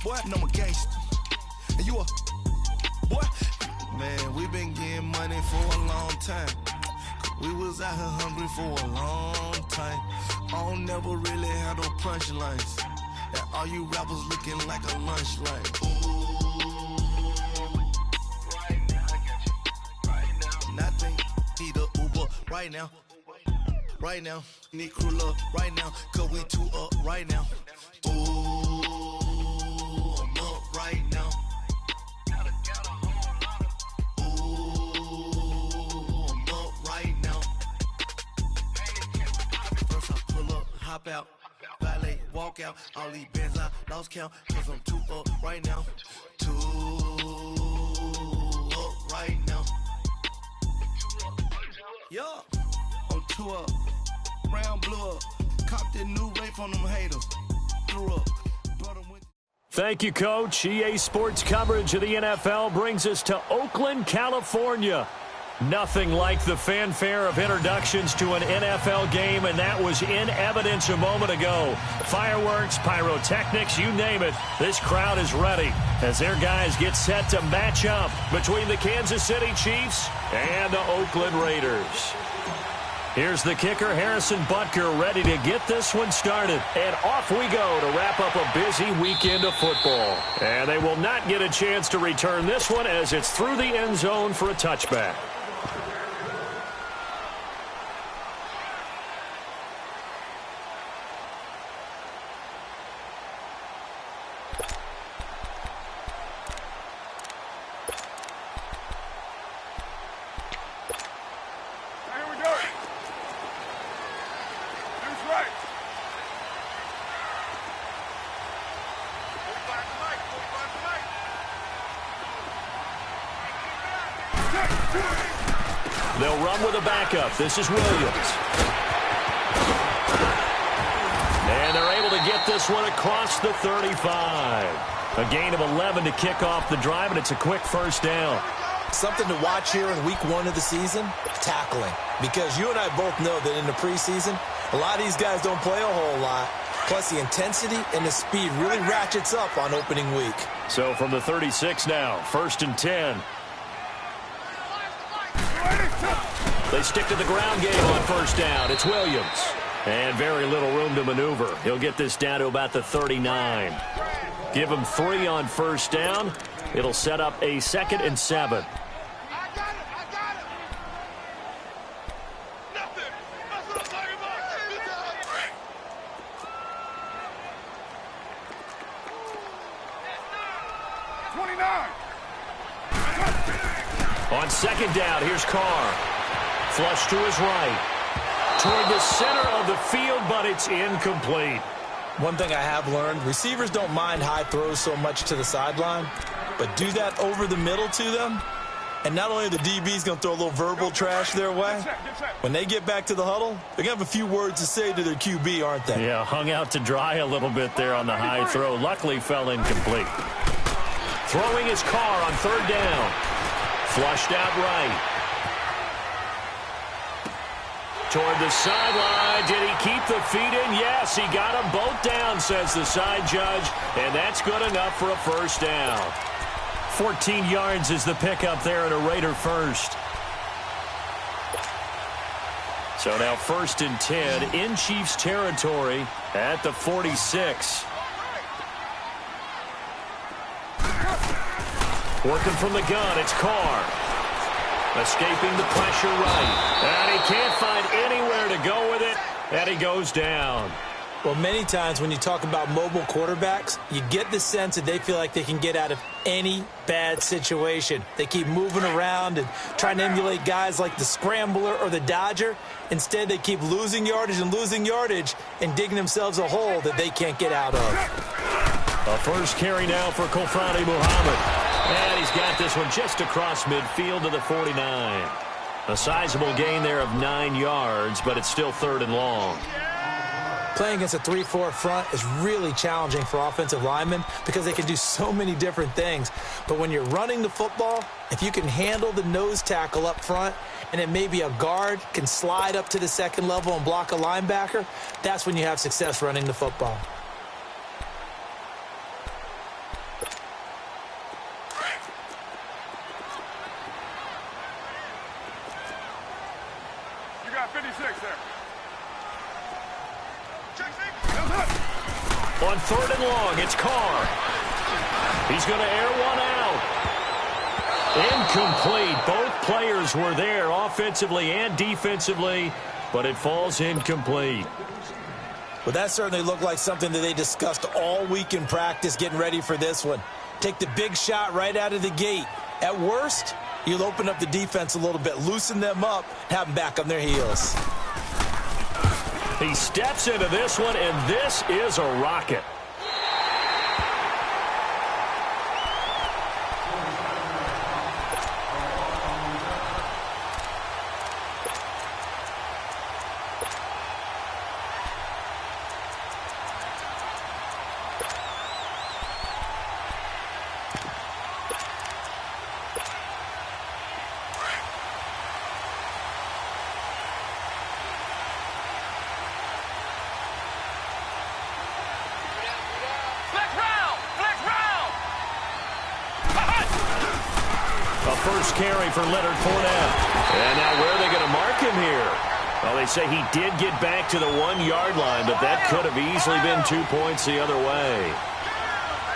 boy, no I'm a gangster. And you a boy. Man, we been getting money for a long time. We was out here hungry for a long time. I don't never really have no punchlines. And all you rappers looking like a lunch line. Right now, I got you. Right now. Nothing. Need a Uber right now. Right now. Need crew love right now. Cause we two up right now. Ooh, I'm up right now. Ooh, I'm up right now. First I pull up, hop out. Valet, walk out, all these bands I lost count, cause I'm too up right now. Too up right now. Yeah, I'm too up. Round blew up. Copped that new rape on them haters. Threw up. Thank you, Coach. EA Sports coverage of the NFL brings us to Oakland, California. Nothing like the fanfare of introductions to an NFL game, and that was in evidence a moment ago. Fireworks, pyrotechnics, you name it. This crowd is ready as their guys get set to match up between the Kansas City Chiefs and the Oakland Raiders. Here's the kicker, Harrison Butker, ready to get this one started. And off we go to wrap up a busy weekend of football. And they will not get a chance to return this one as it's through the end zone for a touchback. They'll run with a backup. This is Williams. And they're able to get this one across the 35. A gain of 11 to kick off the drive, and it's a quick first down. Something to watch here in week 1 of the season, tackling. Because you and I both know that in the preseason, a lot of these guys don't play a whole lot. Plus, the intensity and the speed really ratchets up on opening week. So from the 36 now, 1st and 10. They stick to the ground game on first down. It's Williams. And very little room to maneuver. He'll get this down to about the 39. Give him 3 on first down. It'll set up a 2nd and 7. On 2nd down, here's Carr. Flush to his right. Toward the center of the field, but it's incomplete. One thing I have learned, receivers don't mind high throws so much to the sideline, but do that over the middle to them, and not only are the DBs going to throw a little verbal trash their way, when they get back to the huddle, they're going to have a few words to say to their QB, aren't they? Yeah, hung out to dry a little bit there on the high throw. Luckily fell incomplete. Throwing his Carr on 3rd down. Flushed out right. Toward the sideline. Did he keep the feet in? Yes, he got them both down, says the side judge. And that's good enough for a first down. 14 yards is the pickup there at a Raider first. So now 1st and 10 in Chiefs territory at the 46. Working from the gun, it's Carr. Escaping the pressure right. And he can't find anywhere to go with it, and he goes down. Well, many times when you talk about mobile quarterbacks, you get the sense that they feel like they can get out of any bad situation. They keep moving around and trying to emulate guys like the Scrambler or the Dodger. Instead, they keep losing yardage and digging themselves a hole that they can't get out of. A first carry now for Kofrani Muhammad. And he's got this one just across midfield to the 49. A sizable gain there of 9 yards, but it's still 3rd and long. Playing against a 3-4 front is really challenging for offensive linemen because they can do so many different things. But when you're running the football, if you can handle the nose tackle up front and then maybe a guard can slide up to the 2nd level and block a linebacker, that's when you have success running the football. On 3rd and long, it's Carr. He's going to air one out. Incomplete. Both players were there offensively and defensively, but it falls incomplete. Well, that certainly looked like something that they discussed all week in practice getting ready for this one. Take the big shot right out of the gate. At worst, you'll open up the defense a little bit, loosen them up, have them back on their heels. He steps into this one, and this is a rocket. First carry for Leonard Fournette. And now where are they going to mark him here? Well, they say he did get back to the 1-yard line, but that could have easily been 2 points the other way.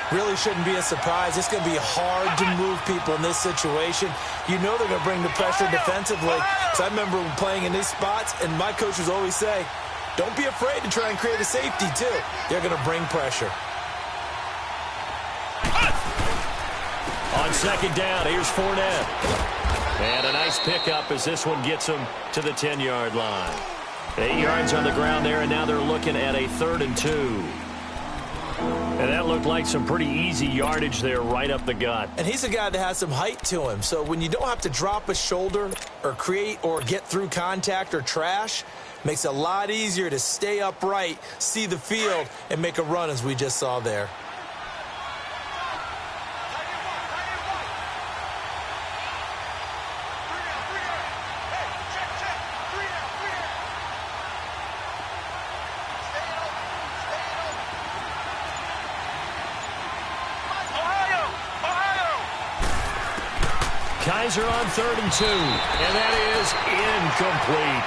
Really shouldn't be a surprise. It's going to be hard to move people in this situation. You know they're going to bring the pressure defensively. So I remember playing in these spots, and my coaches always say, don't be afraid to try and create a safety, too. They're going to bring pressure. On 2nd down, here's Fournette. And a nice pickup as this one gets him to the 10-yard line. 8 yards on the ground there, and now they're looking at a 3rd and 2. And that looked like some pretty easy yardage there right up the gut. And he's a guy that has some height to him. So when you don't have to drop a shoulder or create or get through contact or trash, makes it a lot easier to stay upright, see the field, and make a run as we just saw there. Kaiser on 3rd and 2, and that is incomplete.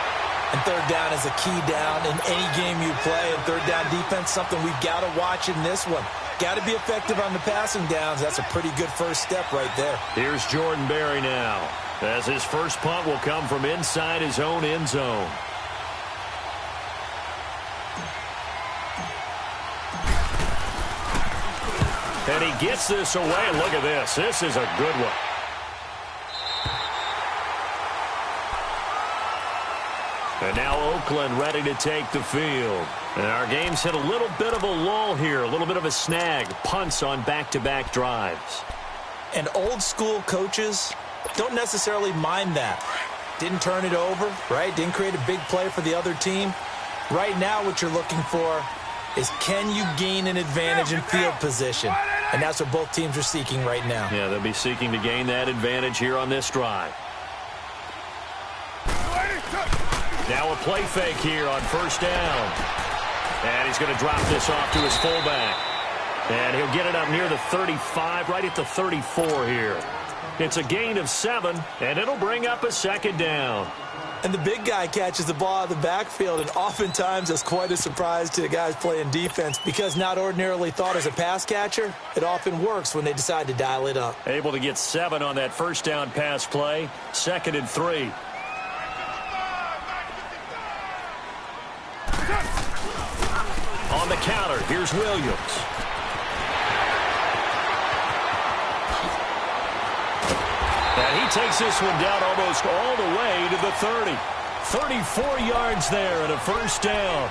And 3rd down is a key down in any game you play. And 3rd down defense, something we've got to watch in this one. Got to be effective on the passing downs. That's a pretty good first step right there. Here's Jordan Berry now, as his first punt will come from inside his own end zone. And he gets this away. Look at this. This is a good one. And now Oakland ready to take the field. And our game's hit a little bit of a lull here, a little bit of a snag. Punts on back-to-back drives. And old-school coaches don't necessarily mind that. Didn't turn it over, right? Didn't create a big play for the other team. Right now what you're looking for is can you gain an advantage in field position? And that's what both teams are seeking right now. Yeah, they'll be seeking to gain that advantage here on this drive. Now a play fake here on 1st down. And he's going to drop this off to his fullback. And he'll get it up near the 35, right at the 34 here. It's a gain of 7, and it'll bring up a 2nd down. And the big guy catches the ball out of the backfield, and oftentimes that's quite a surprise to the guys playing defense because not ordinarily thought as a pass catcher, it often works when they decide to dial it up. Able to get 7 on that 1st down pass play, 2nd and 3. On the counter, here's Williams. And he takes this one down almost all the way to the 30. 34 yards there and a 1st down.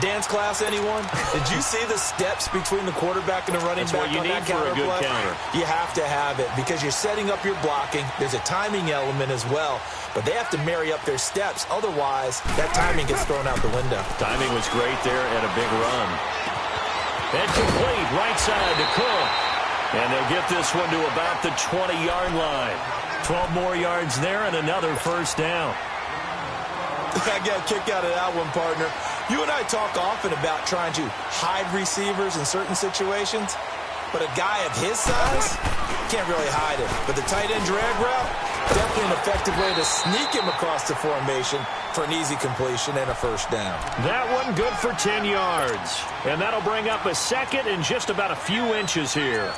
Dance class, anyone? Did you see the steps between the quarterback and the running That's back what you on need that for a good play? counter. You have to have it because you're setting up your blocking. There's a timing element as well. But they have to marry up their steps. Otherwise, that timing gets thrown out the window. Timing was great there and a big run. And complete right side to Cook. And they'll get this one to about the 20-yard line. 12 more yards there and another 1st down. I got a kick out of that one, partner. You and I talk often about trying to hide receivers in certain situations, but a guy of his size can't really hide it. But the tight end drag route, Definitely an effective way to sneak him across the formation for an easy completion and a first down. That one good for 10 yards. And that'll bring up a second and just about a few inches here.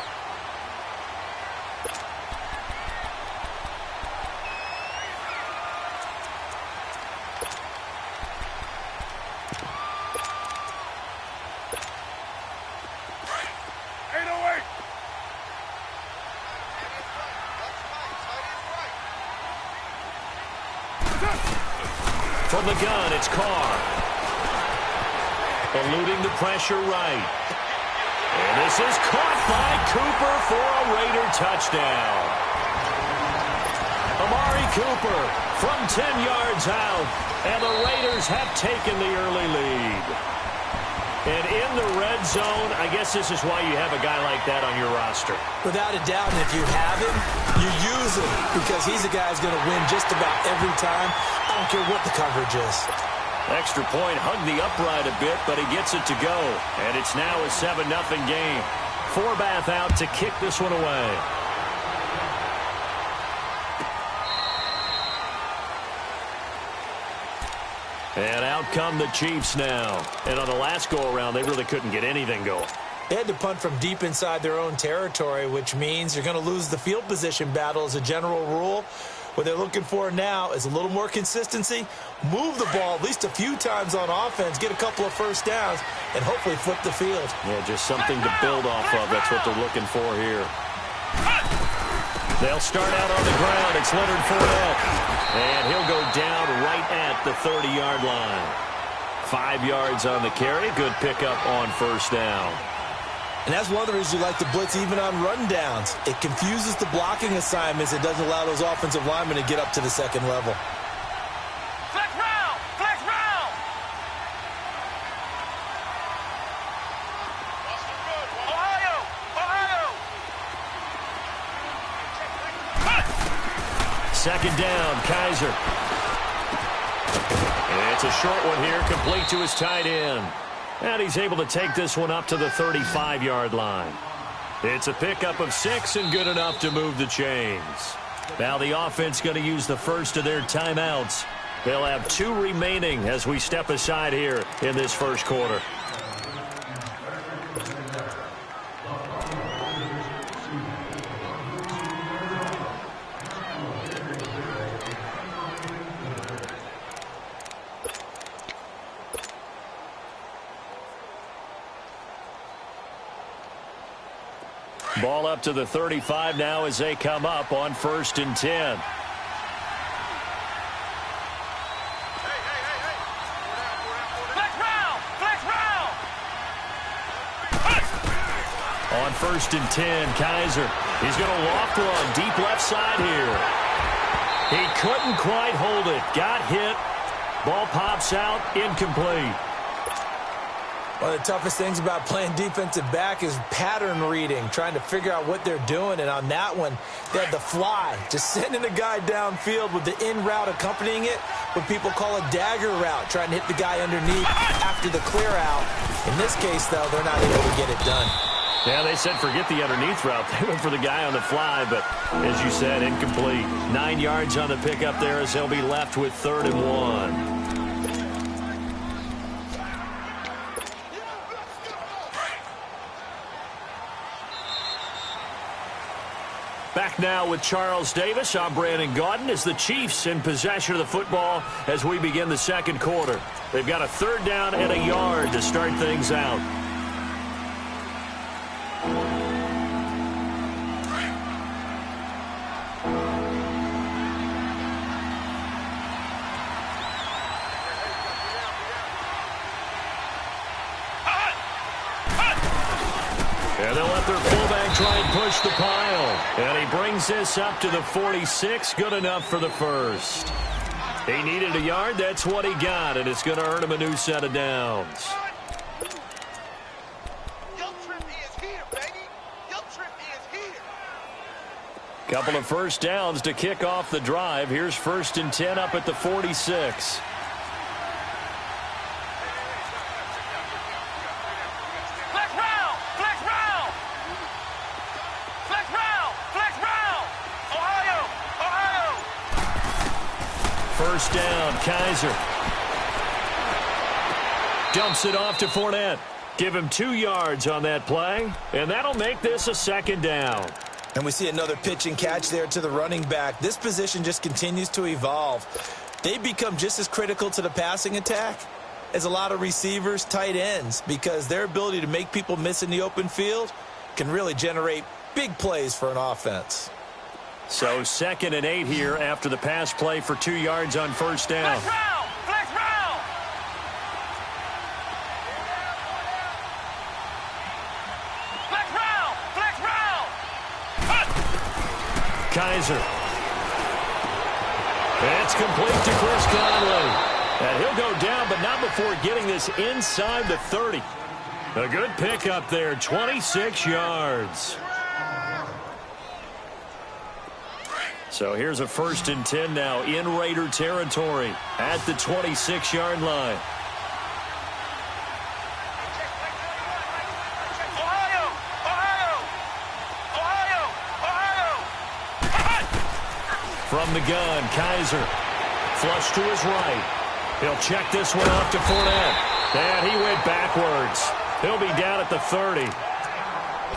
From the gun, it's Carr. Eluding the pressure right. And this is caught by Cooper for a Raider touchdown. Amari Cooper from 10 yards out. And the Raiders have taken the early lead. And in the red zone, I guess this is why you have a guy like that on your roster. Without a doubt, and if you have him, you use him because he's a guy who's going to win just about every time. I don't care what the coverage is. Extra point, hugged the upright a bit, but he gets it to go. And it's now a 7-0 game. Forbath out to kick this one away. And out come the Chiefs now. And on the last go-around, they really couldn't get anything going. They had to punt from deep inside their own territory, which means you're going to lose the field position battle as a general rule. What they're looking for now is a little more consistency, move the ball at least a few times on offense, get a couple of first downs, and hopefully flip the field. Yeah, just something to build off of. That's what they're looking for here. They'll start out on the ground. It's Leonard Fournette. And he'll go down right at the 30-yard line. 5 yards on the carry. Good pickup on first down. And that's one of the reasons you like to blitz even on rundowns. It confuses the blocking assignments. It doesn't allow those offensive linemen to get up to the second level. Flex round! Flex round! Ohio! Ohio! Second down, Kaiser. And it's a short one here, complete to his tight end. And he's able to take this one up to the 35-yard line. It's a pickup of 6 and good enough to move the chains. Now the offense going to use the first of their timeouts. They'll have 2 remaining as we step aside here in this first quarter. Ball up to the 35 now as they come up on 1st and 10. On 1st and 10, Kaiser. He's going to loft one deep left side here. He couldn't quite hold it. Got hit. Ball pops out. Incomplete. One of the toughest things about playing defensive back is pattern reading, trying to figure out what they're doing. And on that one, they had the fly, just sending a guy downfield with the in route accompanying it, what people call a dagger route, trying to hit the guy underneath after the clear out. In this case, though, they're not able to get it done. Yeah, they said forget the underneath route. They went for the guy on the fly, but as you said, incomplete. 9 yards on the pickup there as he'll be left with 3rd and 1. Back now with Charles Davis. I'm Brandon Gaudin as the Chiefs in possession of the football as we begin the second quarter. They've got a 3rd down and a yard to start things out. And they'll let their fullback try and push the pile. And he brings this up to the 46. Good enough for the first. He needed a yard. That's what he got. And it's going to earn him a new set of downs. Couple of first downs to kick off the drive. Here's 1st and 10 up at the 46. first down. Kaiser dumps it off to Fournette. Give him 2 yards on that play, and that'll make this a second down. And we see another pitch and catch there to the running back. This position just continues to evolve. They become just as critical to the passing attack as a lot of receivers, tight ends, because their ability to make people miss in the open field can really generate big plays for an offense. So 2nd and 8 here after the pass play for 2 yards on first down. Flex round! Flex round! Flex round! Flex round! Kaiser. It's complete to Chris Conley. And he'll go down, but not before getting this inside the 30. A good pickup there, 26 yards. So here's a 1st and 10 now in Raider territory at the 26-yard line. Ohio! Ohio! Ohio! Ohio! From the gun, Kaiser. Flush to his right. He'll check this one off to Fournette. And he went backwards. He'll be down at the 30.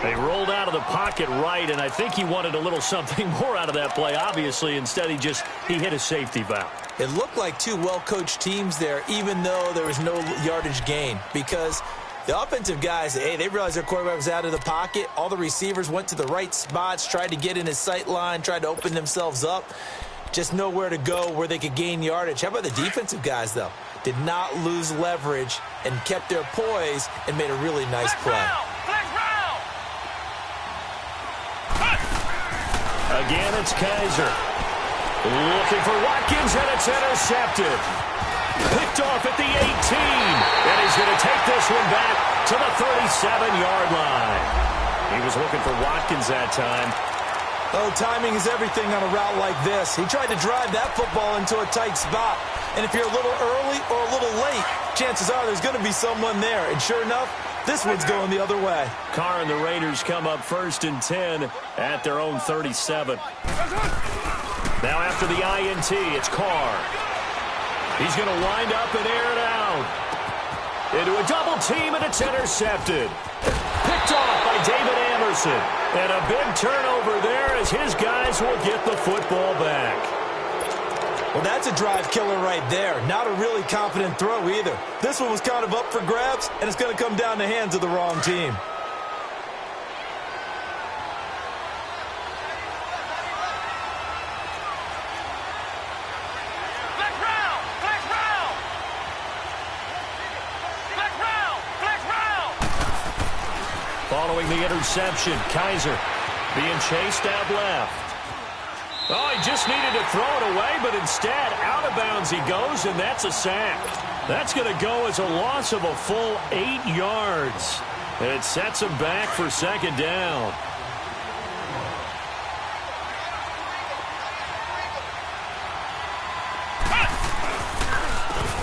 They rolled out of the pocket right, and I think he wanted a little something more out of that play, obviously. Instead, he hit a safety valve. It looked like 2 well-coached teams there, even though there was no yardage gain, because the offensive guys, hey, they realized their quarterback was out of the pocket. All the receivers went to the right spots, tried to get in his sight line, tried to open themselves up. Just nowhere to go where they could gain yardage. How about the defensive guys, though? Did not lose leverage and kept their poise and made a really nice play. Again, it's Kaiser. Looking for Watkins, and it's intercepted. Picked off at the 18. And he's going to take this one back to the 37-yard line. He was looking for Watkins that time. Oh, timing is everything on a route like this. He tried to drive that football into a tight spot. And if you're a little early or a little late, chances are there's going to be someone there. And sure enough, this one's going the other way. Carr and the Raiders come up 1st and 10 at their own 37. Now after the INT, it's Carr. He's going to wind up and air it out. Into a double team, and it's intercepted. Picked off by David Anderson. And a big turnover there as his guys will get the football back. Well, that's a drive killer right there. Not a really confident throw either. This one was kind of up for grabs, and it's going to come down the hands of the wrong team. Flex round! Flex round! Flex round! Flex round! Following the interception, Kaiser being chased out left. Oh, he just needed to throw it away, but instead, out of bounds he goes, and that's a sack. That's going to go as a loss of a full 8 yards. It sets him back for 2nd down.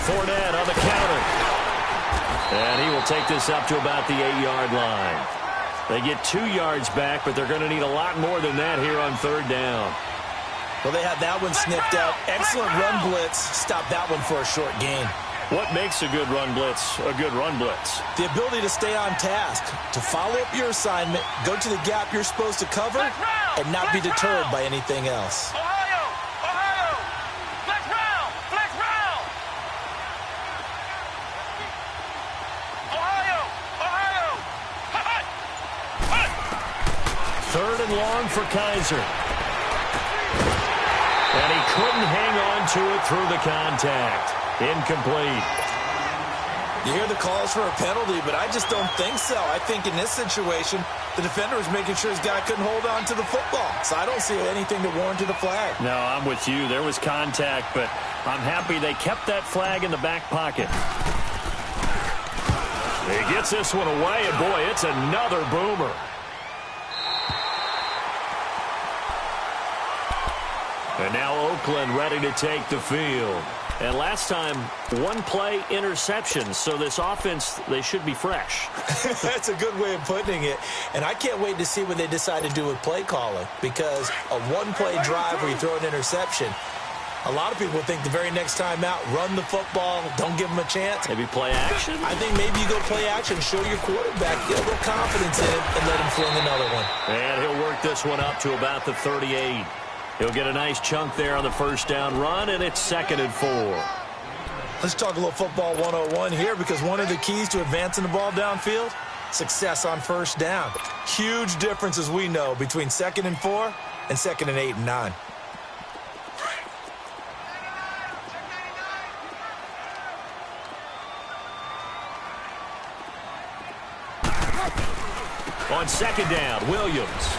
Fournette on the counter. And he will take this up to about the 8-yard line. They get 2 yards back, but they're going to need a lot more than that here on 3rd down. Well, they had that one sniffed out. Excellent run blitz. Stop that one for a short gain. What makes a good run blitz a good run blitz? The ability to stay on task, to follow up your assignment, go to the gap you're supposed to cover, and not be deterred by anything else. Ohio! Ohio! Flex round! Flex round! Ohio! Ohio! 3rd and long for Kaiser. And he couldn't hang on to it through the contact. Incomplete. You hear the calls for a penalty, but I just don't think so. I think in this situation, the defender was making sure his guy couldn't hold on to the football. So I don't see anything that warranted a flag. No, I'm with you. There was contact, but I'm happy they kept that flag in the back pocket. He gets this one away, and boy, it's another boomer. And now Oakland ready to take the field. And last time, 1-play interception. So this offense, they should be fresh. That's a good way of putting it. And I can't wait to see what they decide to do with play calling. Because a 1-play drive where you throw an interception, A lot of people think the very next time out, run the football, don't give them a chance. Maybe play action? I think maybe you go play action, show your quarterback, get a little confidence in him, and let him fling another one. And he'll work this one up to about the 38. He'll get a nice chunk there on the first down run, and it's 2nd and 4. Let's talk a little football 101 here, because one of the keys to advancing the ball downfield, success on first down. Huge difference, as we know, between 2nd and 4 and 2nd and 8 and 9. On 2nd down, Williams.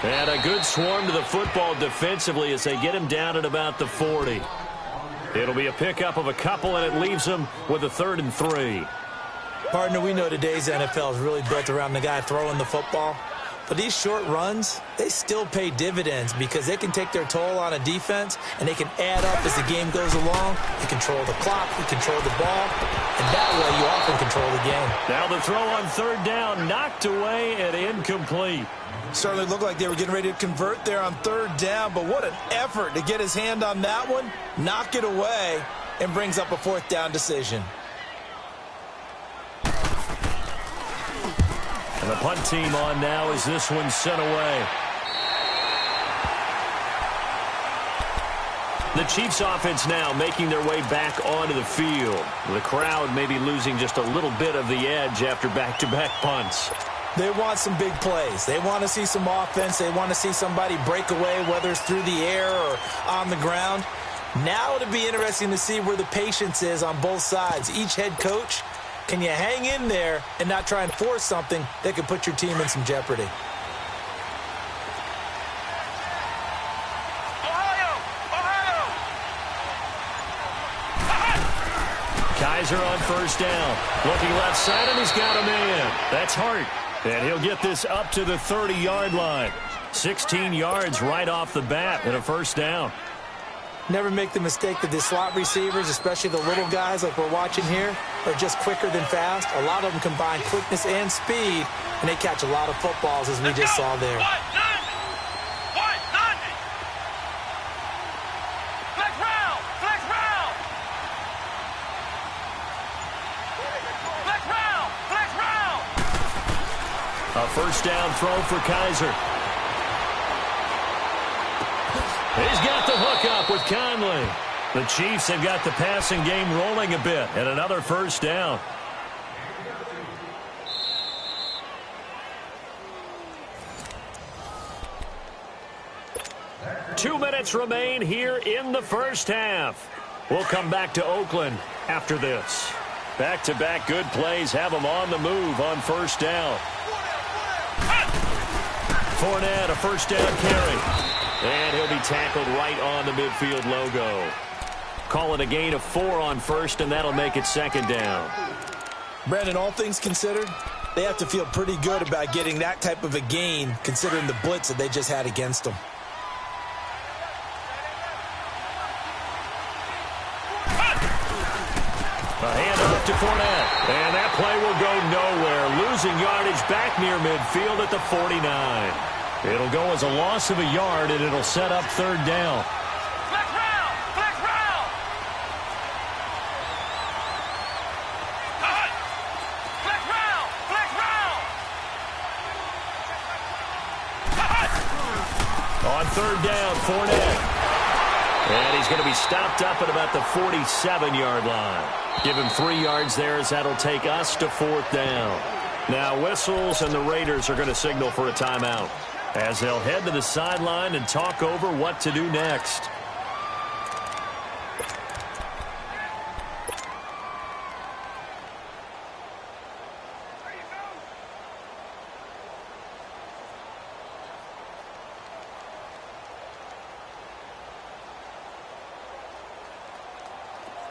And a good swarm to the football defensively as they get him down at about the 40. It'll be a pickup of a couple, and it leaves him with a 3rd and 3. Partner, we know today's NFL is really built around the guy throwing the football. But these short runs, they still pay dividends because they can take their toll on a defense, and they can add up as the game goes along. You control the clock, you control the ball, and that way you often control the game. Now the throw on 3rd down, knocked away and incomplete. Certainly looked like they were getting ready to convert there on 3rd down, but what an effort to get his hand on that one, knock it away, and brings up a 4th down decision. And the punt team on now as this one's sent away. The Chiefs offense now making their way back onto the field. The crowd maybe losing just a little bit of the edge after back-to-back punts. They want some big plays. They want to see some offense. They want to see somebody break away, whether it's through the air or on the ground. Now it'll be interesting to see where the patience is on both sides. Each head coach, can you hang in there and not try and force something that could put your team in some jeopardy? Kaiser on 1st down. Looking left side, and he's got a man. That's Hart. And he'll get this up to the 30-yard line. 16 yards right off the bat and a 1st down. Never make the mistake that the slot receivers, especially the little guys like we're watching here, are just quicker than fast. A lot of them combine quickness and speed, and they catch a lot of footballs, as we just saw there. A 1st down throw for Kaiser. He's got the hook up with Conley. The Chiefs have got the passing game rolling a bit, and another 1st down. Two minutes remain here in the first half. We'll come back to Oakland after this. Back-to-back good plays have them on the move on 1st down. Fournette, a 1st down carry. And he'll be tackled right on the midfield logo. Call it a gain of 4 on 1st, and that'll make it 2nd down. Brandon, all things considered, they have to feel pretty good about getting that type of a gain, considering the blitz that they just had against them. A handoff to Fournette. And that play will go nowhere. Losing yardage back near midfield at the 49. It'll go as a loss of a yard, and it'll set up 3rd down. Flex round! Flex round! Flex round! Flex round! On 3rd down, Fournette. And he's going to be stopped up at about the 47-yard line. Give him 3 yards there as that'll take us to 4th down. Now whistles, and the Raiders are going to signal for a timeout as they'll head to the sideline and talk over what to do next.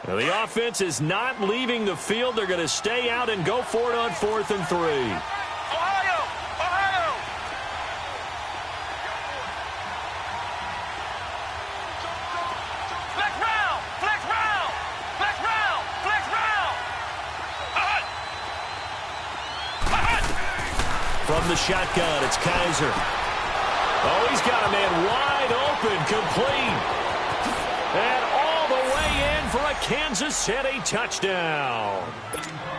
Now, the offense is not leaving the field. They're going to stay out and go for it on 4th and 3. Ohio! Ohio! Flex round! Flex round! Flex round! Flex round! From the shotgun, it's Kaiser. Oh, he's got a man wide open, complete. And Kansas City touchdown.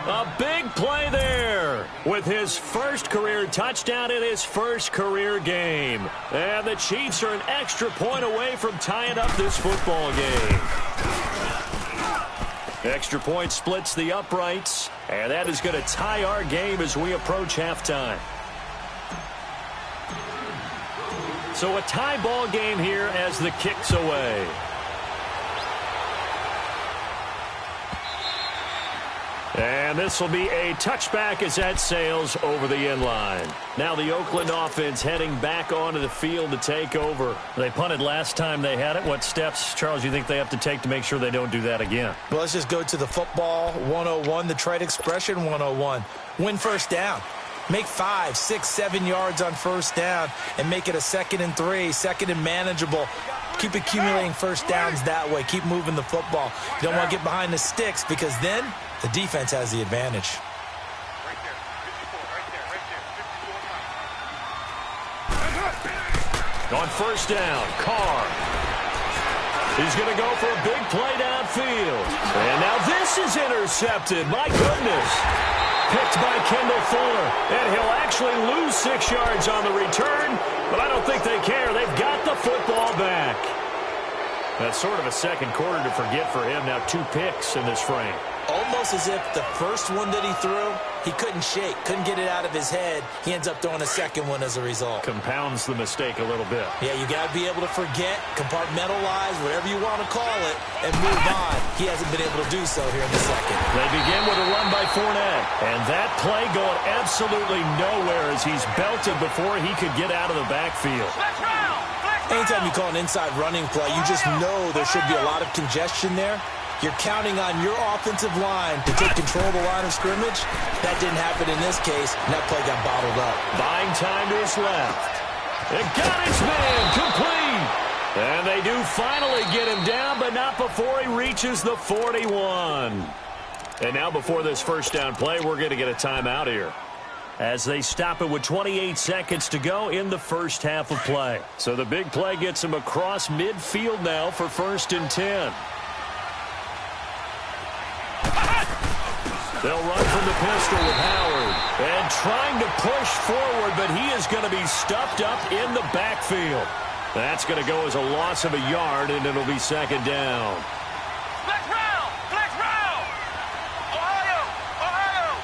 A big play there with his first career touchdown in his first career game. And the Chiefs are an extra point away from tying up this football game. Extra point splits the uprights, and that is going to tie our game as we approach halftime. So a tie ball game here as the kick's away. And this will be a touchback as that sails over the end line. Now the Oakland offense heading back onto the field to take over. They punted last time they had it. What steps, Charles, you think they have to take to make sure they don't do that again? Well, let's just go to the football 101, the trade expression 101. Win first down. Make 5, 6, 7 yards on first down and make it a 2nd and 3, 2nd and manageable. Keep accumulating first downs that way. Keep moving the football. You don't want to get behind the sticks because then the defense has the advantage. On first down, Carr. He's going to go for a big play downfield. And now this is intercepted. My goodness. Picked by Kendall Fuller. And he'll actually lose 6 yards on the return, but I don't think they care. They've got the football back. That's sort of a second quarter to forget for him. Now 2 picks in this frame. Almost as if the first one that he threw, he couldn't shake, couldn't get it out of his head. He ends up throwing a second one as a result. Compounds the mistake a little bit. Yeah, you got to be able to forget, compartmentalize, whatever you want to call it, and move on. He hasn't been able to do so here in the second. They begin with a run by Fournette. And that play going absolutely nowhere as he's belted before he could get out of the backfield. Anytime you call an inside running play, you just know there should be a lot of congestion there. You're counting on your offensive line to take control of the line of scrimmage. That didn't happen in this case, and that play got bottled up. Buying time to his left. It got his man complete. And they do finally get him down, but not before he reaches the 41. And now before this first down play, we're going to get a timeout here, as they stop it with 28 seconds to go in the first half of play. So the big play gets him across midfield now for 1st and 10. They'll run from the pistol with Howard. And trying to push forward, but he is going to be stuffed up in the backfield. That's going to go as a loss of a yard, and it'll be 2nd down. Flex round! Flex round! Ohio! Ohio!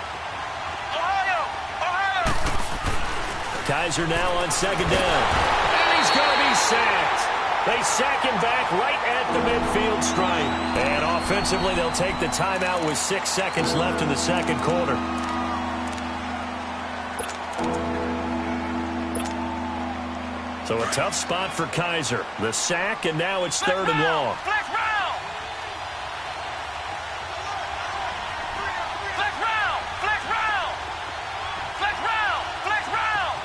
Ohio! Ohio! Kaiser now on 2nd down. And he's going to be sacked. They sack him back right at the midfield stripe. And offensively, they'll take the timeout with 6 seconds left in the second quarter. So a tough spot for Kaiser. The sack, and now it's 3rd and long. Flex round! Flex round! Flex round! Flex round! Flex round!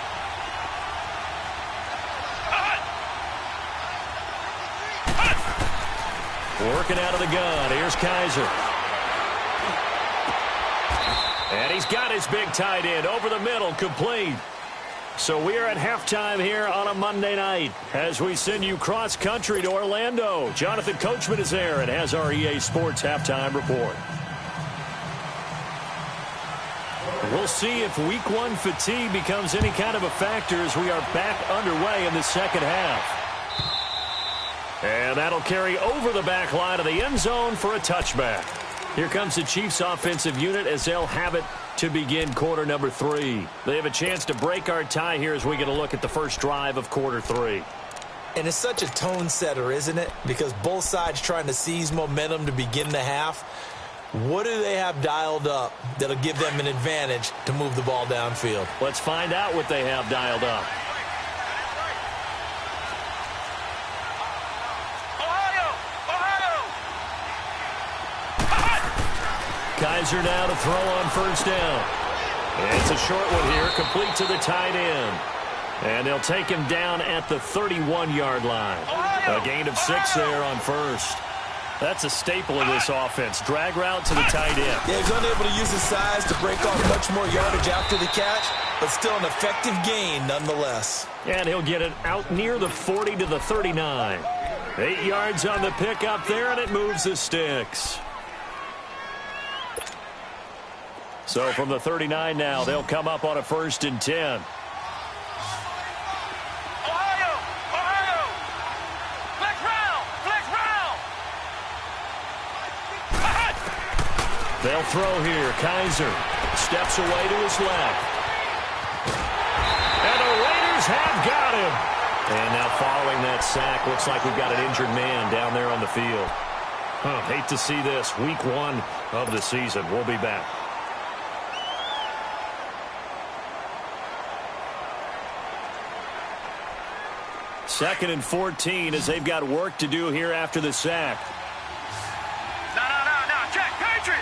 Working out of the gun. Here's Kaiser. And he's got his big tight end over the middle, complete. So we are at halftime here on a Monday night as we send you cross-country to Orlando. Jonathan Coachman is there and has our EA Sports halftime report. We'll see if Week 1 fatigue becomes any kind of a factor as we are back underway in the second half. And that'll carry over the back line of the end zone for a touchback. Here comes the Chiefs offensive unit as they'll have it to begin quarter number 3. They have a chance to break our tie here as we get a look at the first drive of quarter 3. And it's such a tone setter, isn't it? Because both sides trying to seize momentum to begin the half. What do they have dialed up that'll give them an advantage to move the ball downfield? Let's find out what they have dialed up. Kaiser now to throw on first down. It's a short one here, complete to the tight end. And they'll take him down at the 31-yard line. A gain of 6 there on first. That's a staple of this offense. Drag route to the tight end. Yeah, he's unable to use his size to break off much more yardage after the catch, but still an effective gain nonetheless. And he'll get it out near the 40 to the 39. 8 yards on the pickup there, and it moves the sticks. So from the 39 now, they'll come up on a 1st and 10. Ohio! Flex round! They'll throw here. Kaiser steps away to his left. And the Raiders have got him. And now following that sack, looks like we've got an injured man down there on the field. Hate to see this. Week 1 of the season. We'll be back. Second and 14 as they've got work to do here after the sack. No. Check. Patriot!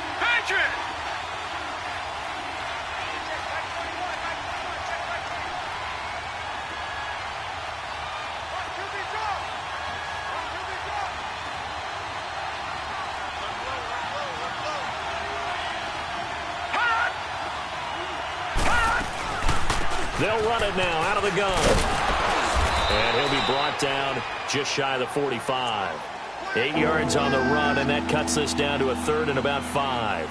They'll run it now out of the gun. And he'll be brought down just shy of the 45. 8 yards on the run, and that cuts this down to a 3rd and about 5.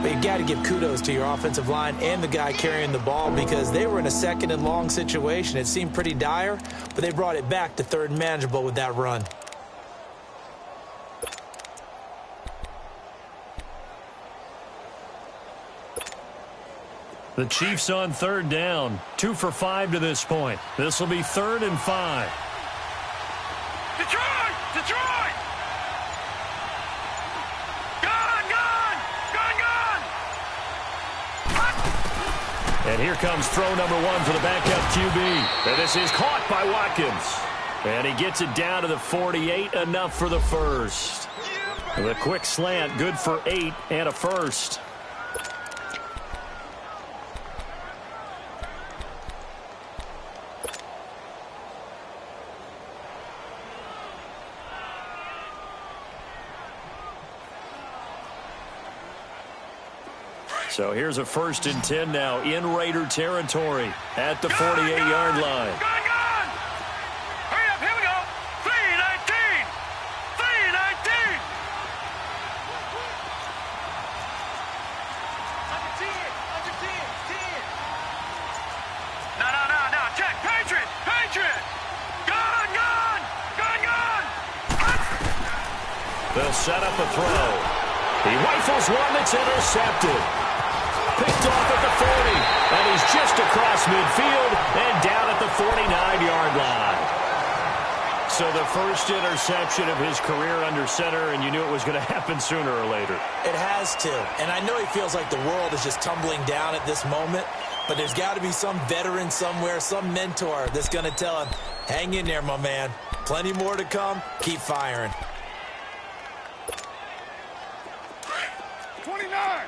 But you got to give kudos to your offensive line and the guy carrying the ball because they were in a 2nd and long situation. It seemed pretty dire, but they brought it back to 3rd and manageable with that run. The Chiefs on 3rd down. 2 for 5 to this point. This will be 3rd and 5. Detroit! Gun! And here comes throw number 1 for the backup QB. And this is caught by Watkins. And he gets it down to the 48, enough for the first. The quick slant, good for 8 and a first. So here's a 1st and 10 now in Raider territory at the 48-yard line. Gun! Hurry up, here we go. 3:19. No. Check. Patriot. Gun. They'll set up a throw. He rifles one that's intercepted. Picked off at the 40, and he's just across midfield and down at the 49-yard line. So the first interception of his career under center, and you knew it was going to happen sooner or later. It has to, and I know he feels like the world is just tumbling down at this moment, but there's got to be some veteran somewhere, some mentor that's going to tell him, hang in there, my man. Plenty more to come. Keep firing. 29.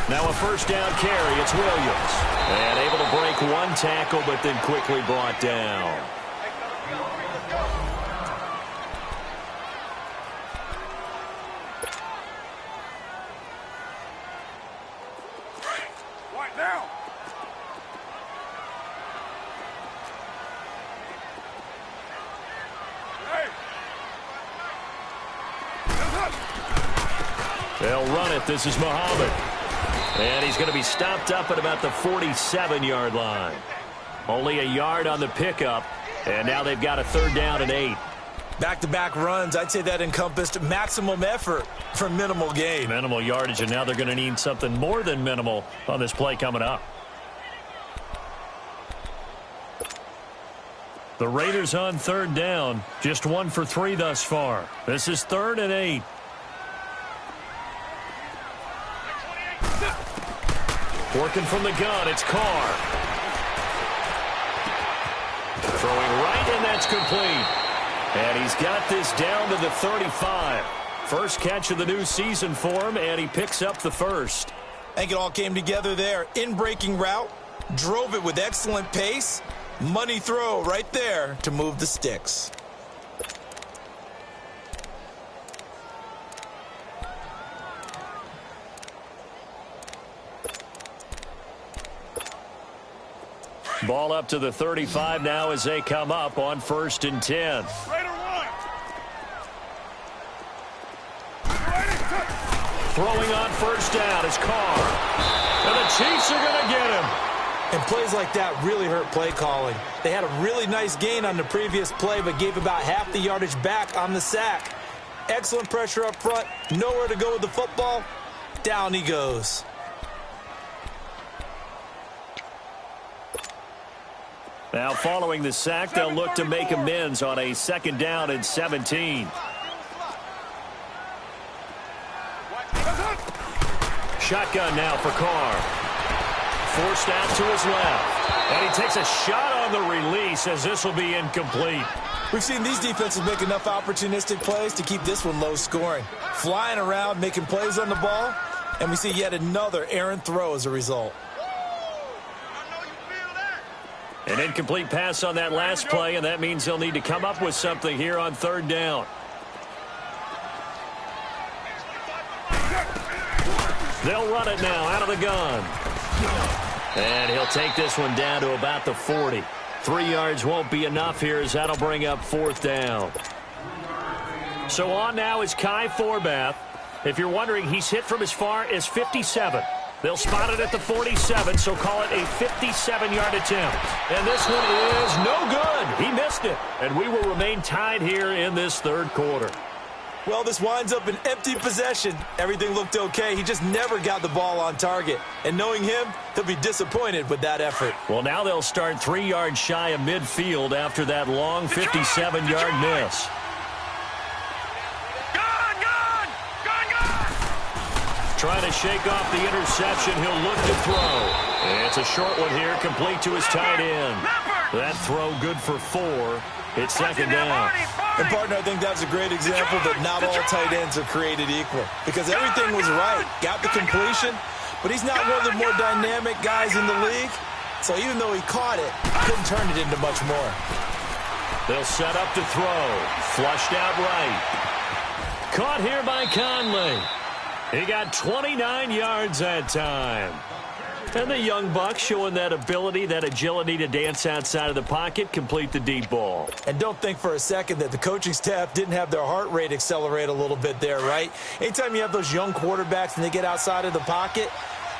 Now a first down carry. It's Williams. And able to break one tackle, but then quickly brought down. Right now. They'll run it. This is Muhammad. And he's going to be stopped up at about the 47-yard line. Only a yard on the pickup, and now they've got a 3rd down and 8. Back-to-back runs, I'd say that encompassed maximum effort for minimal gain. Minimal yardage, and now they're going to need something more than minimal on this play coming up. The Raiders on 3rd down, just 1 for 3 thus far. This is 3rd and 8. Working from the gun, it's Carr. Throwing right, and that's complete. And he's got this down to the 35. First catch of the new season for him, and he picks up the first. I think it all came together there. In-breaking route, drove it with excellent pace. Money throw right there to move the sticks. Ball up to the 35 now as they come up on 1st and 10. Throwing on 1st down is Carr. And the Chiefs are going to get him. And plays like that really hurt play calling. They had a really nice gain on the previous play, but gave about half the yardage back on the sack. Excellent pressure up front. Nowhere to go with the football. Down he goes. Now following the sack, they'll look to make amends on a 2nd down and 17. Shotgun now for Carr. Forced out to his left. And he takes a shot on the release as this will be incomplete. We've seen these defenses make enough opportunistic plays to keep this one low scoring. Flying around, making plays on the ball, and we see yet another errant throw as a result. An incomplete pass on that last play, and that means they'll need to come up with something here on 3rd down. They'll run it now out of the gun. And he'll take this one down to about the 40. 3 yards won't be enough here as that'll bring up 4th down. So on now is Kai Forbath. If you're wondering, he's hit from as far as 57. They'll spot it at the 47, so call it a 57-yard attempt. And this one is no good. He missed it. And we will remain tied here in this 3rd quarter. Well, this winds up an empty possession. Everything looked okay. He just never got the ball on target. And knowing him, he'll be disappointed with that effort. Well, now they'll start 3 yards shy of midfield after that long 57-yard miss. Trying to shake off the interception. He'll look to throw. It's a short one here, complete to his tight end. That throw good for 4. It's 2nd down. And, partner, I think that's a great example that not all tight ends are created equal. Because everything was right. Got the completion, but he's not one of the more dynamic guys in the league. So even though he caught it, couldn't turn it into much more. They'll set up to throw. Flushed out right. Caught here by Conley. He got 29 yards that time. And the young buck showing that ability, that agility to dance outside of the pocket, complete the deep ball. And don't think for a second that the coaching staff didn't have their heart rate accelerate a little bit there, right? Anytime you have those young quarterbacks and they get outside of the pocket,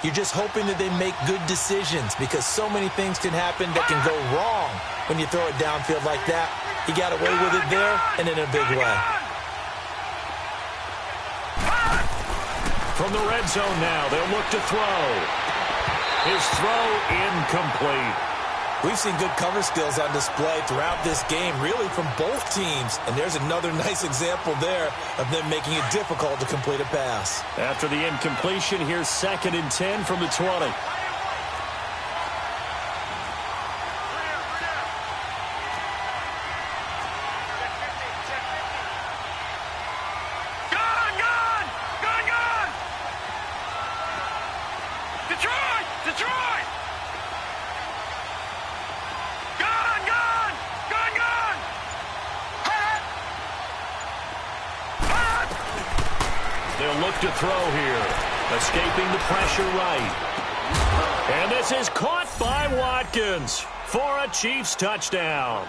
you're just hoping that they make good decisions because so many things can happen that can go wrong when you throw it downfield like that. He got away with it there and in a big way. From the red zone now, they'll look to throw. His throw incomplete. We've seen good cover skills on display throughout this game, really from both teams. And there's another nice example there of them making it difficult to complete a pass. After the incompletion, here's 2nd and 10 from the 20. They'll look to throw here. Escaping the pressure right. And this is caught by Watkins for a Chiefs touchdown.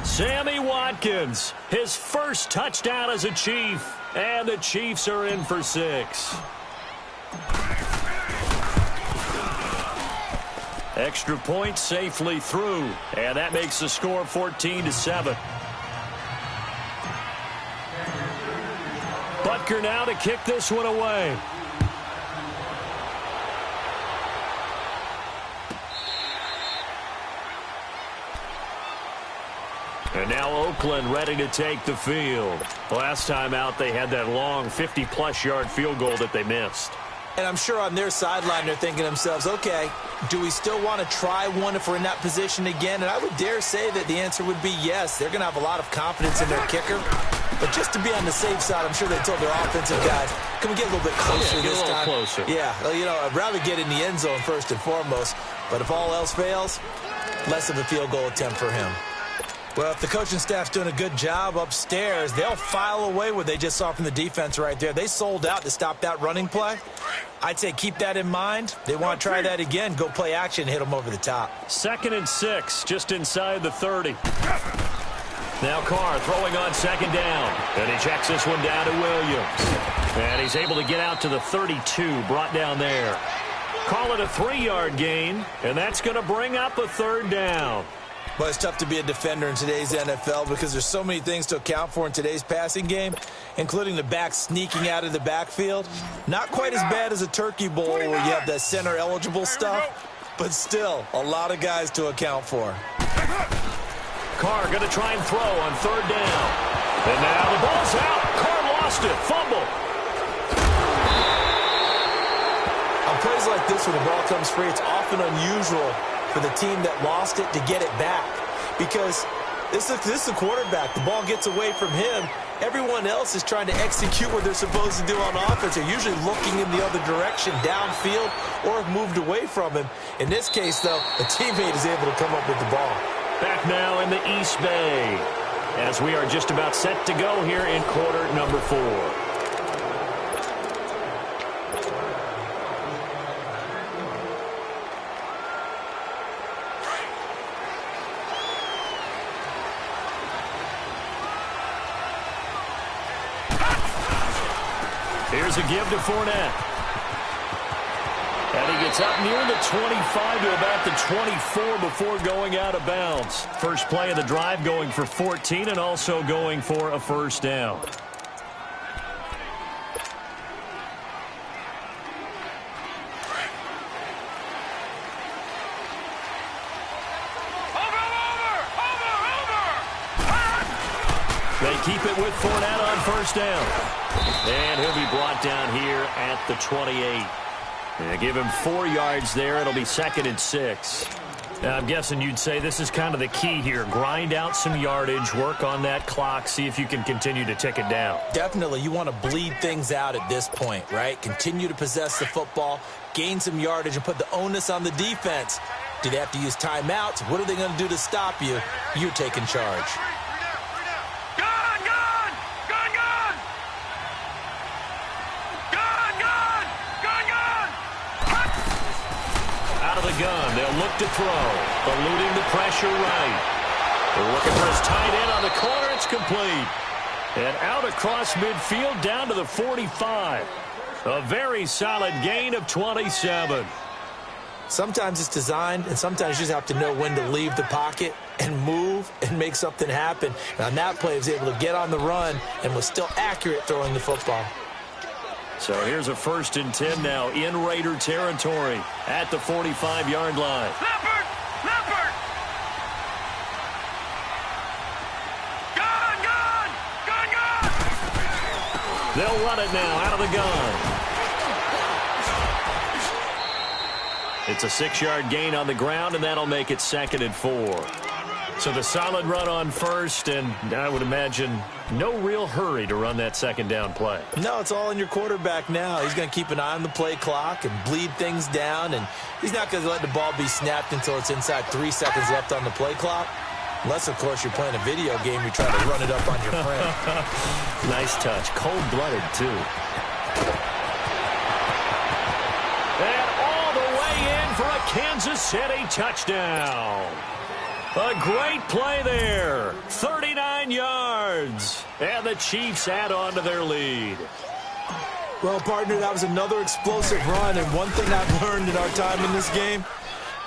Sammy Watkins, his first touchdown as a Chief. And the Chiefs are in for 6. Extra point safely through. And that makes the score 14-7. Butker now to kick this one away. And now Oakland ready to take the field. Last time out, they had that long 50-plus yard field goal that they missed. And I'm sure on their sideline they're thinking to themselves, okay, do we still want to try one if we're in that position again? And I would dare say that the answer would be yes. They're going to have a lot of confidence in their kicker. But just to be on the safe side, I'm sure they told their offensive guys, can we get a little bit closer this time? Closer. Yeah, well, you know, I'd rather get in the end zone first and foremost. But if all else fails, less of a field goal attempt for him. Well, if the coaching staff's doing a good job upstairs, they'll file away what they just saw from the defense right there. They sold out to stop that running play. I'd say keep that in mind. They want to try that again. Go play action, hit them over the top. 2nd and 6, just inside the 30. Now Carr throwing on 2nd down. And he checks this one down to Williams. And he's able to get out to the 32, brought down there. Call it a 3-yard gain, and that's going to bring up a 3rd down. Well, it's tough to be a defender in today's NFL because there's so many things to account for in today's passing game, including the back sneaking out of the backfield. Not quite as bad as a turkey bowl where you have that center-eligible stuff, but still a lot of guys to account for. Carr going to try and throw on 3rd down. And now the ball's out. Carr lost it. Fumble. On plays like this, when the ball comes free, it's often unusual for the team that lost it to get it back, because this is the quarterback. The ball gets away from him. Everyone else is trying to execute what they're supposed to do on offense. They're usually looking in the other direction, downfield, or have moved away from him. In this case, though, a teammate is able to come up with the ball. Back now in the East Bay, as we are just about set to go here in quarter number 4. Here's a give to Fournette. And he gets up near the 25 to about the 24 before going out of bounds. First play of the drive going for 14 and also going for a 1st down. They keep it with Fournette on 1st down. And he'll be brought down here at the 28. And give him 4 yards there. It'll be 2nd and 6. Now, I'm guessing you'd say this is kind of the key here. Grind out some yardage, work on that clock, see if you can continue to tick it down. Definitely. You want to bleed things out at this point, right? Continue to possess the football, gain some yardage, and put the onus on the defense. Do they have to use timeouts? What are they going to do to stop you? You're taking charge. Out of the gun, they'll look to throw, eluding the pressure right. They're looking for his tight end on the corner. It's complete. And out across midfield down to the 45. A very solid gain of 27. Sometimes it's designed, and sometimes you just have to know when to leave the pocket and move and make something happen. And on that play, he was able to get on the run and was still accurate throwing the football. So here's a 1st and 10 now in Raider territory at the 45-yard line. Leopard! Leopard! Gun! Gun! Gun! Gun! They'll run it now out of the gun. It's a 6-yard gain on the ground, and that'll make it 2nd and 4. So the solid run on 1st, and I would imagine no real hurry to run that 2nd down play. No, it's all in your quarterback now. He's going to keep an eye on the play clock and bleed things down, and he's not going to let the ball be snapped until it's inside 3 seconds left on the play clock. Unless, of course, you're playing a video game, you're trying to run it up on your friend. Nice touch. Cold-blooded, too. And all the way in for a Kansas City touchdown. A great play there. 39 yards. And the Chiefs add on to their lead. Well, partner, that was another explosive run. And one thing I've learned in our time in this game,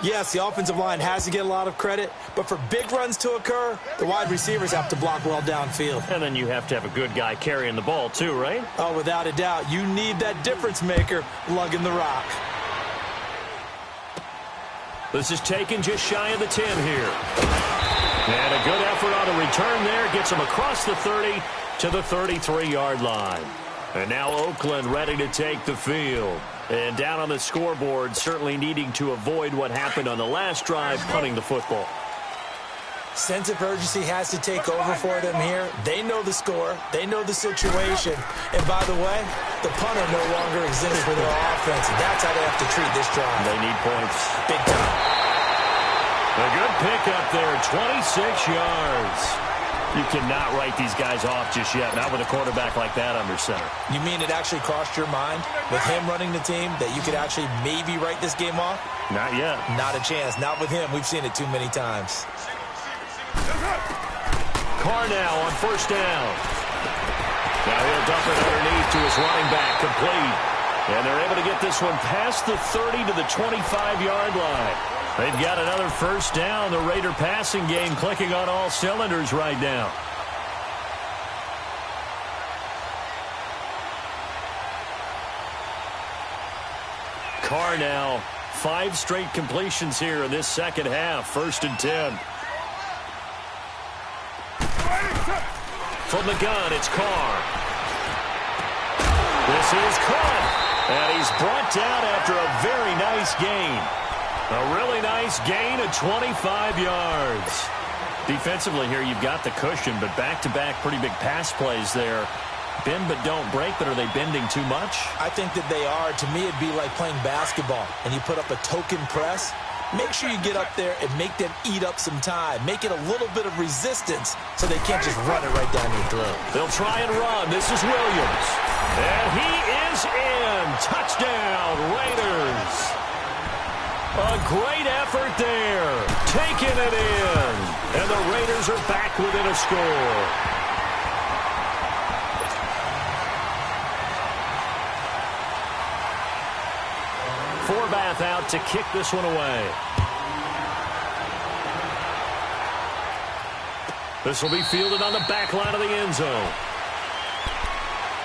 yes, the offensive line has to get a lot of credit. But for big runs to occur, the wide receivers have to block well downfield. And then you have to have a good guy carrying the ball, too, right? Oh, without a doubt. You need that difference maker lugging the rock. This is taken just shy of the 10 here. And a good effort on a return there. Gets him across the 30 to the 33-yard line. And now Oakland ready to take the field. And down on the scoreboard, certainly needing to avoid what happened on the last drive, punting the football. Sense of urgency has to take over for them here. They know the score. They know the situation. And by the way, the punter no longer exists for their offense. And that's how they have to treat this drive. They need points. Big time. A good pickup there, 26 yards. You cannot write these guys off just yet, not with a quarterback like that under center. You mean it actually crossed your mind with him running the team that you could actually maybe write this game off? Not yet. Not a chance. Not with him. We've seen it too many times. Carr now on first down. Now he'll dump it underneath to his running back, complete. And they're able to get this one past the 30 to the 25-yard line. They've got another first down. The Raider passing game clicking on all cylinders right now. Carr now, 5 straight completions here in this second half. 1st and 10. From the gun, it's Carr. This is caught, and he's brought down after a very nice gain. A really nice gain of 25 yards. Defensively here, you've got the cushion, but back-to-back pretty big pass plays there. Bend but don't break, but are they bending too much? I think that they are. To me, it'd be like playing basketball, and you put up a token press. Make sure you get up there and make them eat up some time. Make it a little bit of resistance so they can't just run it right down your throat. They'll try and run. This is Williams. And he is in. Touchdown, Raiders. A great effort there. Taking it in. And the Raiders are back within a score. Forbath out to kick this one away. This will be fielded on the back line of the end zone.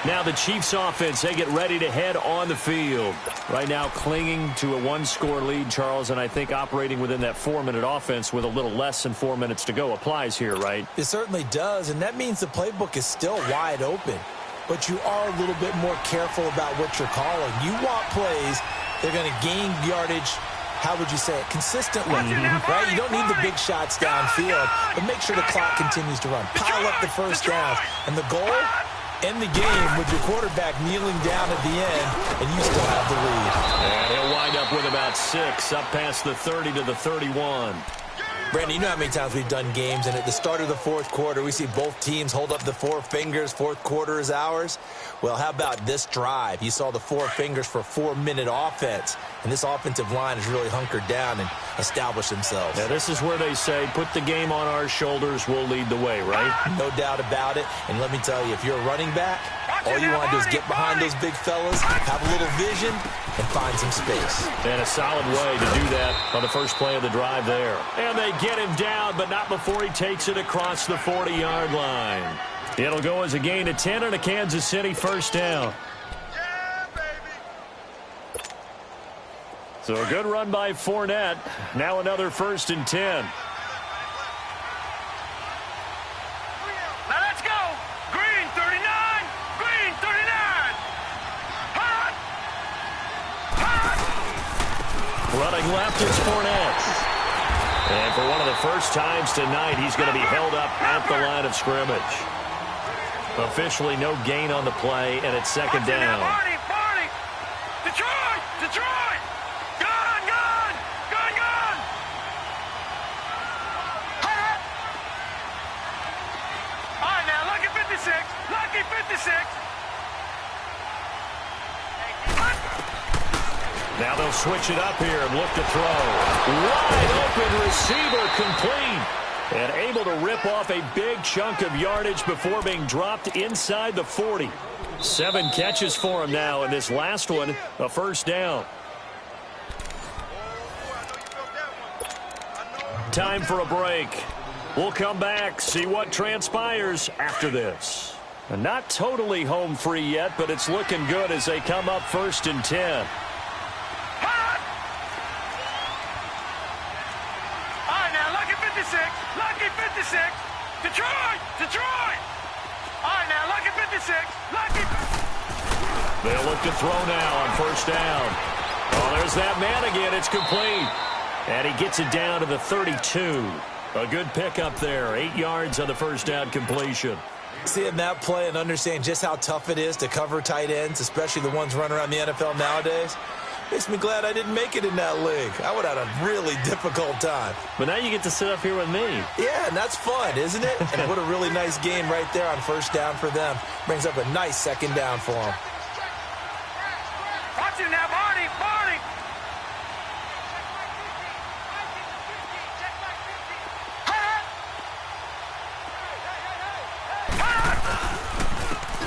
Now the Chiefs offense, they get ready to head on the field. Right now clinging to a 1-score lead, Charles, and I think operating within that 4-minute offense with a little less than 4 minutes to go applies here, right? It certainly does, and that means the playbook is still wide open. But you are a little bit more careful about what you're calling. You want plays, they're going to gain yardage, how would you say it, consistently, right? You don't need the big shots downfield, but make sure the clock continues to run. Pile up the first downs, and the goal, end the game with your quarterback kneeling down at the end, and you still have the lead. And he'll wind up with about 6, up past the 30 to the 31. Brandon, you know how many times we've done games, and at the start of the fourth quarter, we see both teams hold up the 4 fingers, fourth quarter is ours. Well, how about this drive? You saw the 4 fingers for a 4-minute offense, and this offensive line has really hunkered down and established themselves. Yeah, this is where they say, put the game on our shoulders, we'll lead the way, right? No doubt about it, and let me tell you, if you're a running back, all you want to do is get behind those big fellas, have a little vision, and find some space. And a solid way to do that on the first play of the drive there. And they get him down, but not before he takes it across the 40-yard line. It'll go as a gain of 10 and a Kansas City first down. Yeah, baby. So a good run by Fournette. Now another 1st and 10. Now let's go. Green 39. Green 39. Hot. Hot. Running left is Fournette. And for one of the first times tonight, he's going to be held up at the line of scrimmage. Officially no gain on the play, and it's 2nd down. Barney. Detroit. Detroit. Gun. Hot. All right, now, lucky 56. Lucky 56. Now they'll switch it up here and look to throw. Wide open receiver, complete. And able to rip off a big chunk of yardage before being dropped inside the 40. 7 catches for him now, and this last one, a first down. Time for a break. We'll come back, see what transpires after this. And not totally home free yet, but it's looking good as they come up 1st and 10. Lucky 56. Detroit. All right, now, lucky 56. Lucky. They'll look to throw now on first down. Oh, there's that man again. It's complete. And he gets it down to the 32. A good pickup there. 8 yards on the first down completion. Seeing that play and understand just how tough it is to cover tight ends, especially the ones running around the NFL nowadays. Makes me glad I didn't make it in that league. I would have had a really difficult time. But now you get to sit up here with me. Yeah, and that's fun, isn't it? And what a really nice game right there on first down for them. Brings up a nice second down for them. Watch it now, Barney, Barney.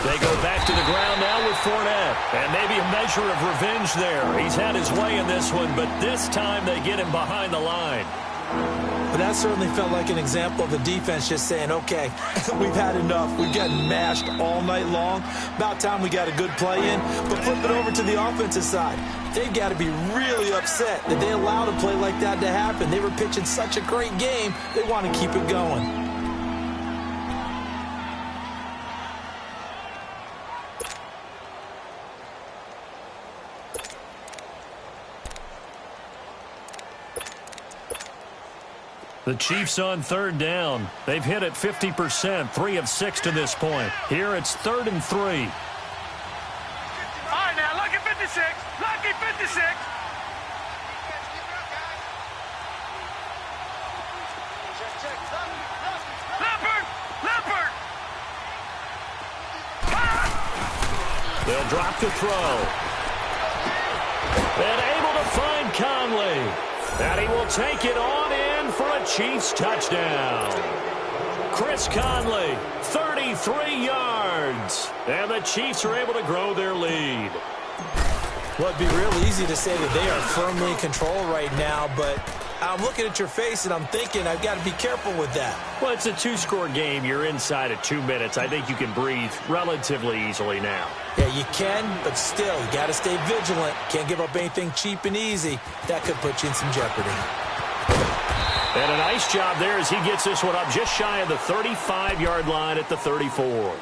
They go back to the ground now with Fournette. And maybe a measure of revenge there. He's had his way in this one, but this time they get him behind the line. But that certainly felt like an example of the defense just saying, okay, we've had enough. We've gotten mashed all night long. About time we got a good play in. But flip it over to the offensive side. They've got to be really upset that they allowed a play like that to happen. They were pitching such a great game, they want to keep it going. The Chiefs on third down. They've hit it 50%, 3 of 6 to this point. Here it's 3rd and 3. All right, now, lucky 56. Lucky 56. Leopard! Leopard! They'll drop the throw. And able to find Conley. And he will take it on in for a Chiefs touchdown. Chris Conley, 33 yards. And the Chiefs are able to grow their lead. Well, it'd be real easy to say that they are firmly in control right now, but I'm looking at your face and I'm thinking I've got to be careful with that. Well, it's a 2-score game. You're inside at 2 minutes. I think you can breathe relatively easily now. Yeah, you can, but still, you got to stay vigilant. Can't give up anything cheap and easy. That could put you in some jeopardy. And a nice job there as he gets this one up just shy of the 35-yard line at the 34.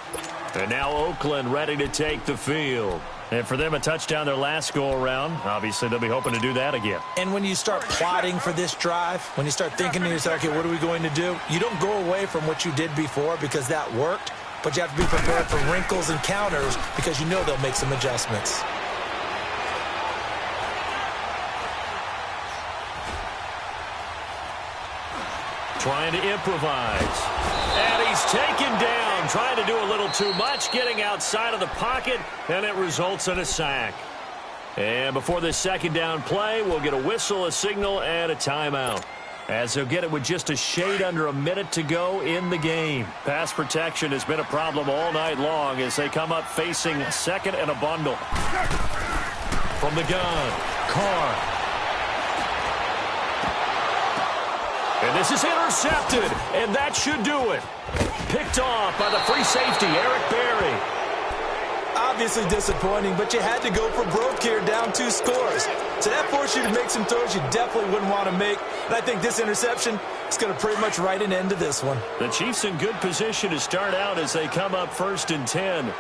And now Oakland ready to take the field. And for them, a touchdown their last go-around. Obviously, they'll be hoping to do that again. And when you start plotting for this drive, when you start thinking to yourself, okay, what are we going to do? You don't go away from what you did before because that worked, but you have to be prepared for wrinkles and counters because you know they'll make some adjustments. Trying to improvise. And he's taken down, trying to do a little too much, getting outside of the pocket, and it results in a sack. And before this second down play, we'll get a whistle, a signal, and a timeout. As they'll get it with just a shade under a minute to go in the game. Pass protection has been a problem all night long as they come up facing second and a bundle. From the gun, Carr. And this is intercepted, and that should do it. Picked off by the free safety, Eric Berry. Obviously disappointing, but you had to go for broke here, down 2 scores. So that forced you to make some throws you definitely wouldn't want to make. And I think this interception is going to pretty much write an end to this one. The Chiefs in good position to start out as they come up 1st and 10.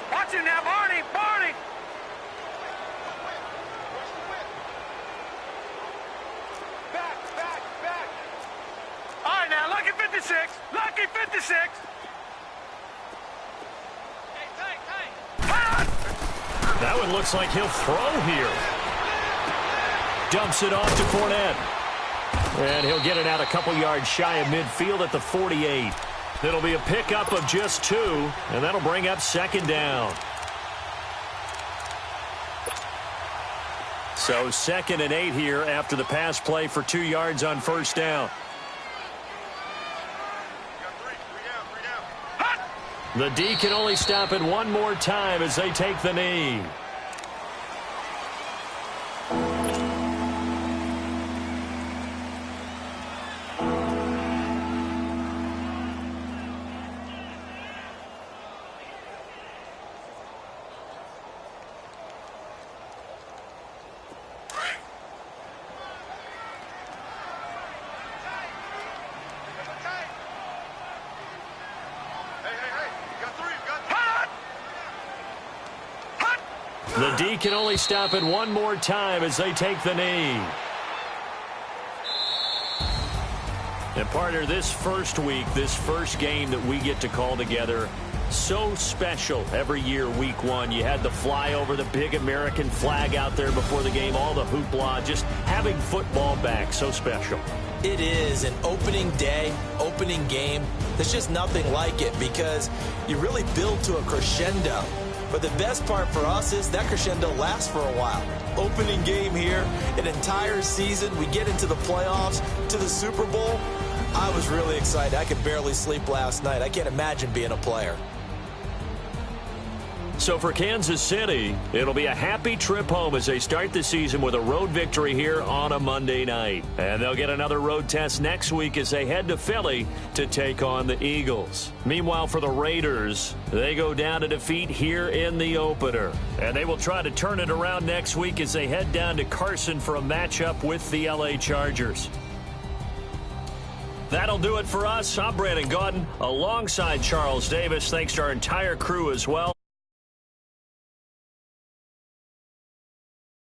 Watch it now, Barney, Barney. Back. All right, now, lucky 56. Lucky 56. That one looks like he'll throw here. Dumps it off to Fournette. And he'll get it out a couple yards shy of midfield at the 48. It'll be a pickup of just 2, and that'll bring up 2nd down. So 2nd and 8 here after the pass play for 2 yards on 1st down. The D can only stop it one more time as they take the knee. The D can only stop it one more time as they take the knee. And partner, this first week, this first game that we get to call together, So special every year, week one. You had the flyover, the big American flag out there before the game, all the hoopla, just having football back, so special. It is an opening day, opening game. There's just nothing like it because you really build to a crescendo. But the best part for us is that crescendo lasts for a while. Opening game here, an entire season. We get into the playoffs, to the Super Bowl. I was really excited. I could barely sleep last night. I can't imagine being a player. So for Kansas City, it'll be a happy trip home as they start the season with a road victory here on a Monday night. And they'll get another road test next week as they head to Philly to take on the Eagles. Meanwhile, for the Raiders, they go down to defeat here in the opener. And they will try to turn it around next week as they head down to Carson for a matchup with the LA Chargers. That'll do it for us. I'm Brandon Gaudin alongside Charles Davis. Thanks to our entire crew as well.